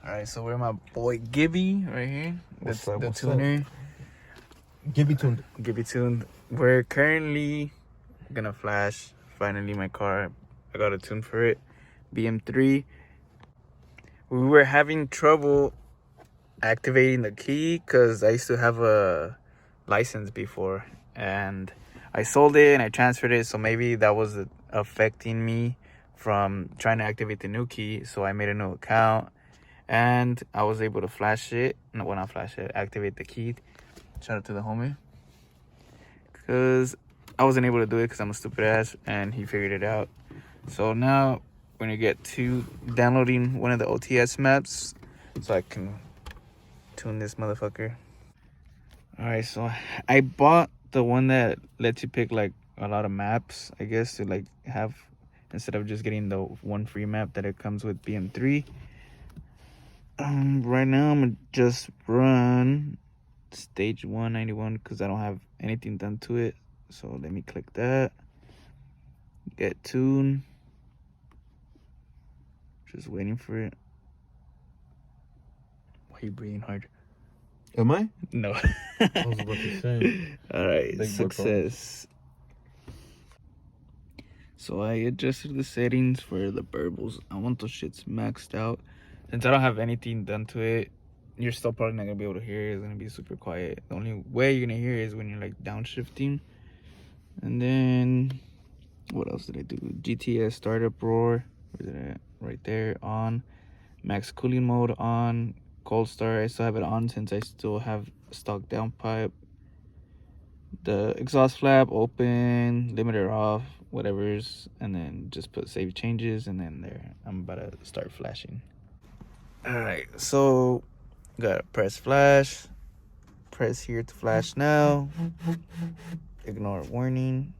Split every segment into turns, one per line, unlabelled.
Alright, so we're my boy Gibby right here.
What's
The
up?
tuner.
Gibby tuned.
Gibby tuned. We're currently gonna flash finally my car. I got a tune for it. BMW 3. We were having trouble activating the key because I used to have a license before and I sold it and I transferred it, so maybe that was affecting me from trying to activate the new key. So I made a new account and I was able to flash it. No, well, not flash it, activate the key. Shout out to the homie, because I wasn't able to do it because I'm a stupid ass and he figured it out. So now we're gonna get to downloading one of the OTS maps so I can tune this motherfucker. Alright, so I bought the one that lets you pick like a lot of maps, I guess, to like have, instead of just getting the one free map that it comes with BM3. Right now I'm gonna just run stage 191 because I don't have anything done to it. So let me click that, get tune. Just waiting for it. Why are you breathing hard?
Am I?
No.
I was about to say.
Alright,
Big
success. So I adjusted the settings for the burbles. I want those shits maxed out. Since I don't have anything done to it, you're still probably not gonna be able to hear it. It's gonna be super quiet. The only way you're gonna hear it is when you're like downshifting. And then what else did I do? GTS startup roar. Where's it at? Right there. On. Max cooling mode on. Cold start, I still have it on since I still have stock downpipe. The exhaust flap open, limiter off, whatever's, and then just put save changes, and then there, I'm about to start flashing. Alright, so gotta press flash, press here to flash now, ignore warning,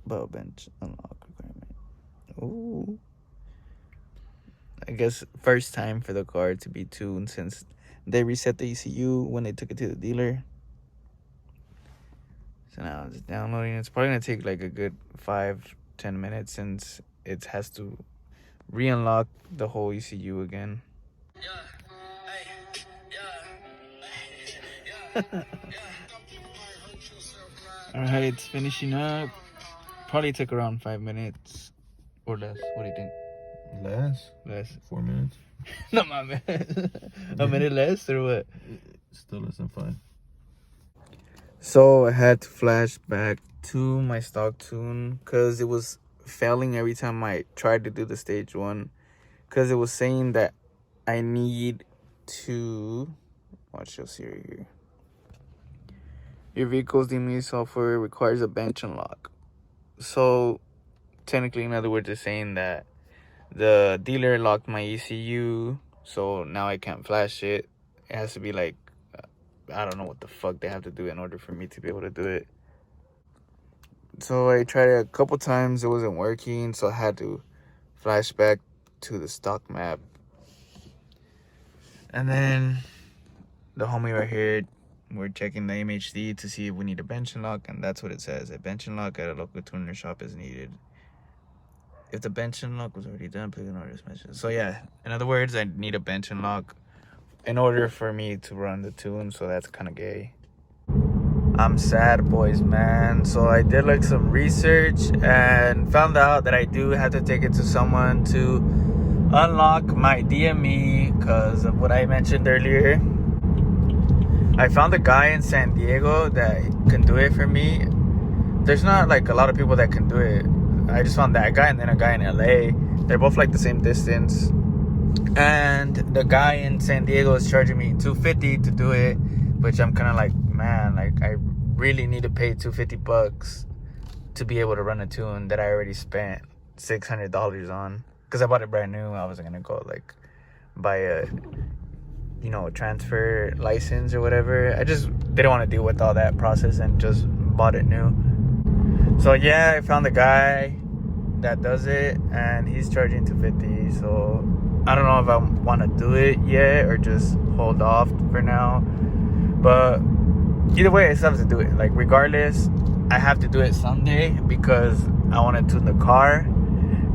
bell bench unlock requirement. Ooh. I guess first time for the car to be tuned since they reset the ECU when they took it to the dealer. So now it's downloading. It's probably gonna take like a good 5-10 minutes since it has to re-unlock the whole ECU again. Alright, it's finishing up. Probably took around 5 minutes or less. What do you think? Less.
4 minutes.
No, my man. A minute less or what?
Still less than 5.
So I had to flash back to my stock tune because it was failing every time I tried to do the stage 1. Because it was saying that I need to... Watch, you'll see right here. Your vehicle's DME software requires a bench unlock. So technically, in other words, it's saying that the dealer locked my ECU, so now I can't flash it. It has to be like, I don't know what the fuck they have to do in order for me to be able to do it. So I tried it a couple times, it wasn't working, so I had to flash back to the stock map. And then the homie right here, we're checking the MHD to see if we need a bench unlock, and that's what it says. A bench unlock at a local tuner shop is needed. If the bench unlock was already done, please ignore this message. So yeah, in other words, I need a bench unlock in order for me to run the tune, so that's kind of gay. I'm sad, boys, man. So I did like some research and found out that I do have to take it to someone to unlock my DME because of what I mentioned earlier. I found a guy in San Diego that can do it for me. There's not like a lot of people that can do it. I just found that guy and then a guy in LA. They're both like the same distance. And the guy in San Diego is charging me $250 to do it, which I'm kind of like, man, like I really need to pay $250 to be able to run a tune that I already spent $600 on. Because I bought it brand new. I wasn't going to go like buy a, you know, transfer license or whatever. I just didn't want to deal with all that process and just bought it new. So yeah, I found a guy that does it and he's charging $250. So I don't know if I want to do it yet or just hold off for now. But either way, I still have to do it. Like regardless, I have to do it someday because I want to tune the car.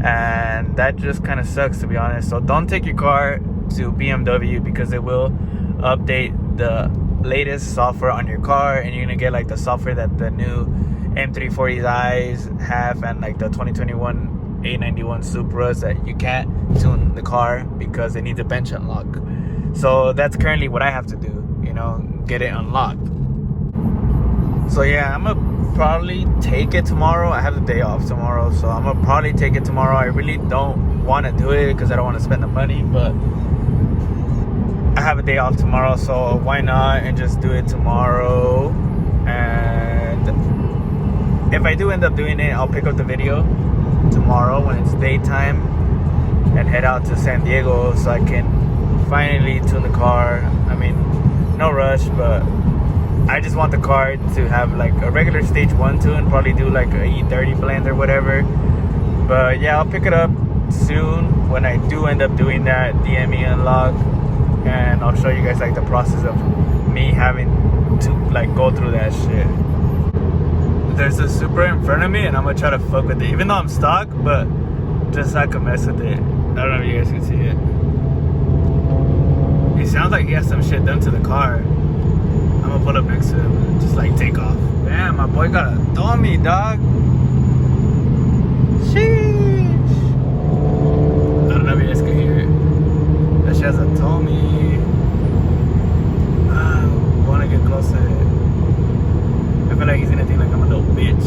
and that just kind of sucks, to be honest. So don't take your car to BMW, because it will update the latest software on your car, and you're gonna get like the software that the new M340i's have, and like the 2021 A91 Supras that you can't tune the car because it needs a bench unlock. So that's currently what I have to do, you know, get it unlocked. So yeah, I'm gonna probably take it tomorrow. I have the day off tomorrow, so I'm gonna probably take it tomorrow. I really don't want to do it because I don't want to spend the money, but I have a day off tomorrow, so why not and just do it tomorrow. And if I do end up doing it, I'll pick up the video tomorrow when it's daytime and head out to San Diego so I can finally tune the car. I mean, no rush, but I just want the car to have like a regular stage 1 tune, probably do like a E30 blend or whatever. But yeah, I'll pick it up soon when I do end up doing that DME unlock, and I'll show you guys like the process of me having to like go through that shit. There's a Supra in front of me, and I'm gonna try to fuck with it, even though I'm stuck, but just so I can mess with it. I don't know if you guys can see it. It sounds like he has some shit done to the car. I'm gonna pull up next to him and just like take off. Damn, my boy got a dummy, dog. Sheesh. I don't know if you guys can hear it. That shit has a Tommy. I wanna get close to it. I feel like he's gonna think like I'm a little bitch.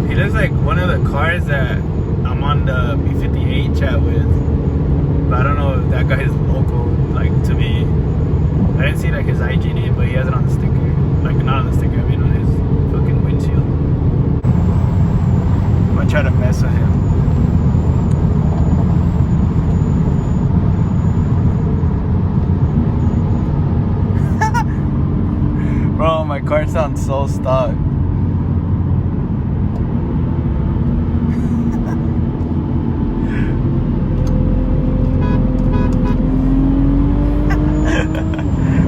He looks like one of the cars that I'm on the B58 chat with. But I don't know if that guy is local, like, to me. I didn't see like his IG name, but he has it on the sticker. Like, not on the sticker, I mean on his fucking windshield. I'm gonna try to mess with him. Bro, my car sounds so stuck.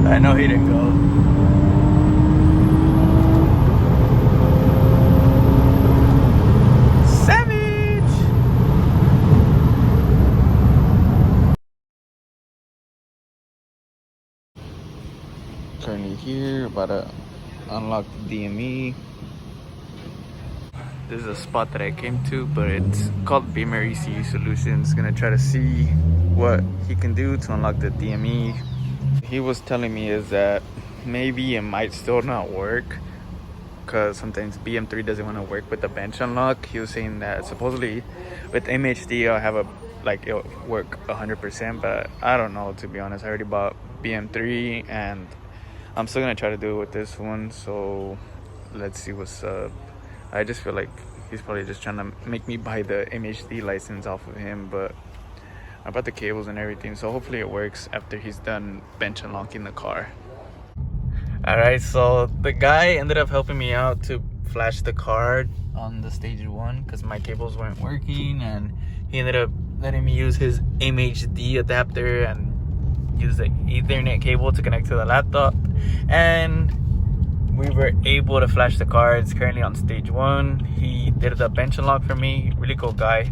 I know he didn't go. Savage! Currently here, about to unlock the DME. This is a spot that I came to, but it's called Beamer ECU Solutions. Gonna try to see what he can do to unlock the DME. He was telling me is that maybe it might still not work because sometimes BM3 doesn't want to work with the bench unlock. He was saying that supposedly with MHD I'll have it'll work 100%, but I don't know, to be honest. I already bought BM3 and I'm still gonna try to do it with this one, so let's see what's up. I just feel like he's probably just trying to make me buy the MHD license off of him, but I bought the cables and everything, so hopefully it works after he's done bench unlocking the car. Alright, so the guy ended up helping me out to flash the card on the stage 1 because my cables weren't working, and he ended up letting me use his MHD adapter and use the Ethernet cable to connect to the laptop, and we were able to flash the car. It's currently on stage 1. He did the bench unlock for me. Really cool guy.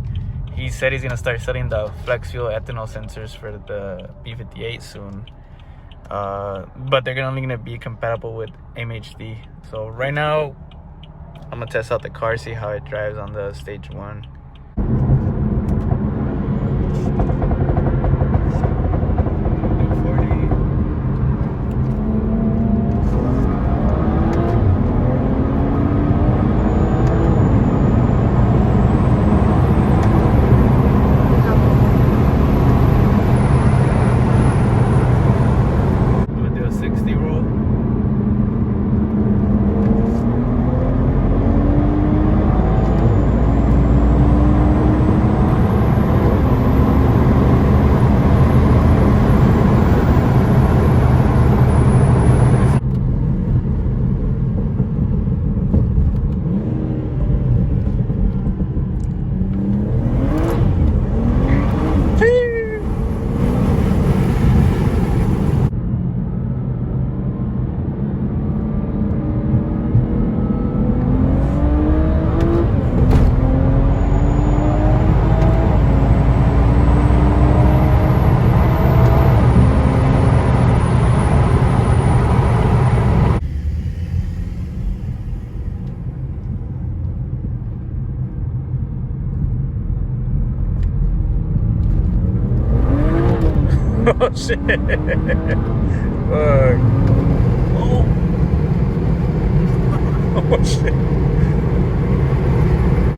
He said he's gonna start selling the flex fuel ethanol sensors for the B58 soon, but they're only gonna be compatible with MHD. So right now I'm gonna test out the car, see how it drives on the stage 1. Oh shit. Fuck. Oh. Oh shit.